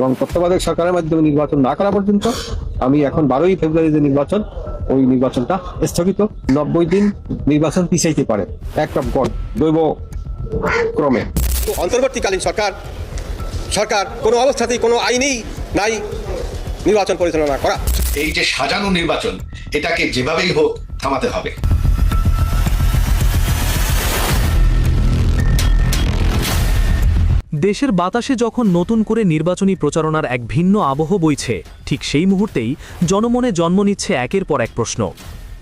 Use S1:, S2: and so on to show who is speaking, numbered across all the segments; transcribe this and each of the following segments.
S1: এবং তত্ত্বাবধায়ক সরকারের মাধ্যমে নির্বাচন না করা পর্যন্ত আমি এখন 12ই ফেব্রুয়ারি যে নির্বাচন, ওই নির্বাচনটা স্থগিত। 90 দিন নির্বাচন পিছাইতে পারে অ্যাক্ট অফ গড, দৈব ক্রমে।
S2: অন্তর্বর্তীকালীন সরকার কোনো অবস্থাতেই কোনো আইনেই নাই নির্বাচন পরিচালনা করা।
S3: এই যে সাজানো নির্বাচন, এটাকে যেভাবেই হোক থামাতে হবে।
S4: দেশের বাতাসে যখন নতুন করে নির্বাচনী প্রচারণার এক ভিন্ন আবহ বইছে, ঠিক সেই মুহূর্তেই জনমনে জন্ম নিচ্ছে একের পর এক প্রশ্ন।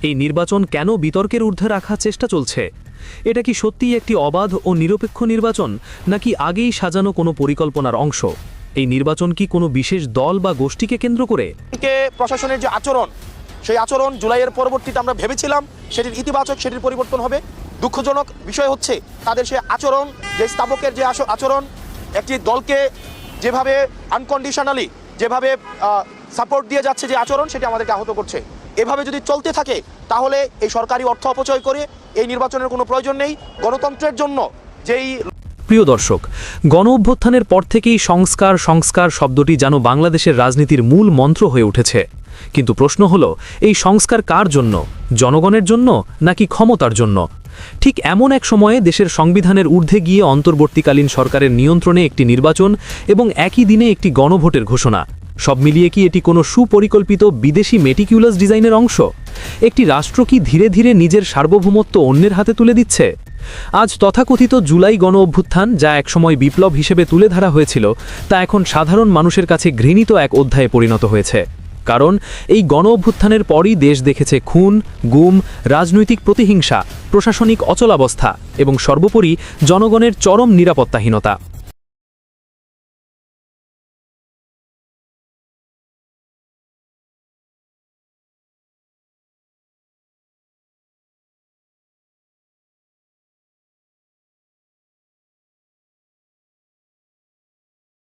S4: এই নির্বাচন কেন বিতর্কের ঊর্ধ্বে রাখার চেষ্টা চলছে? এটা কি সত্যিই একটি অবাধ ও নিরপেক্ষ নির্বাচন, নাকি আগেই সাজানো কোনো পরিকল্পনার অংশ? এই নির্বাচন কি কোনো বিশেষ দল বা গোষ্ঠীকে কেন্দ্র করে?
S5: প্রশাসনের যে আচরণ, সেই আচরণ জুলাইয়ের পরবর্তীতে আমরা ভেবেছিলাম সেটির ইতিবাচক, সেটির পরিবর্তন হবে। দুঃখজনক বিষয় হচ্ছে তাদের সে আচরণ, যে স্থাপকের যে আচরণ, একটি দলকে যেভাবে আনকন্ডিশনালি যেভাবে সাপোর্ট দিয়ে যাচ্ছে যে আচরণ, সেটি আমাদেরকে আহত করছে। এভাবে যদি চলতে থাকে তাহলে এই সরকারি অর্থ অপচয় করে এই নির্বাচনের কোনো প্রয়োজন নেই। গণতন্ত্রের জন্য যেই
S4: প্রিয় দর্শক, গণ অভ্যুত্থানের পর থেকেই সংস্কার সংস্কার শব্দটি যেন বাংলাদেশের রাজনীতির মূল মন্ত্র হয়ে উঠেছে। কিন্তু প্রশ্ন হলো, এই সংস্কার কার জন্য? জনগণের জন্য নাকি ক্ষমতার জন্য? ঠিক এমন এক সময়ে দেশের সংবিধানের ঊর্ধ্বে গিয়ে অন্তর্বর্তীকালীন সরকারের নিয়ন্ত্রণে একটি নির্বাচন এবং একই দিনে একটি গণভোটের ঘোষণা, সব মিলিয়ে কি এটি কোনো সুপরিকল্পিত বিদেশি মেটিকিউলাস ডিজাইনের অংশ? একটি রাষ্ট্র কি ধীরে ধীরে নিজের সার্বভৌমত্ব অন্যের হাতে তুলে দিচ্ছে? আজ তথাকথিত জুলাই গণ অভ্যুত্থান, যা একসময় বিপ্লব হিসেবে তুলে ধরা হয়েছিল, তা এখন সাধারণ মানুষের কাছে ঘৃণিত এক অধ্যায়ে পরিণত হয়েছে। কারণ এই গণ অভ্যুত্থানের পরই দেশ দেখেছে খুন, গুম, রাজনৈতিক প্রতিহিংসা, প্রশাসনিক অচলাবস্থা এবং সর্বোপরি জনগণের চরম নিরাপত্তাহীনতা।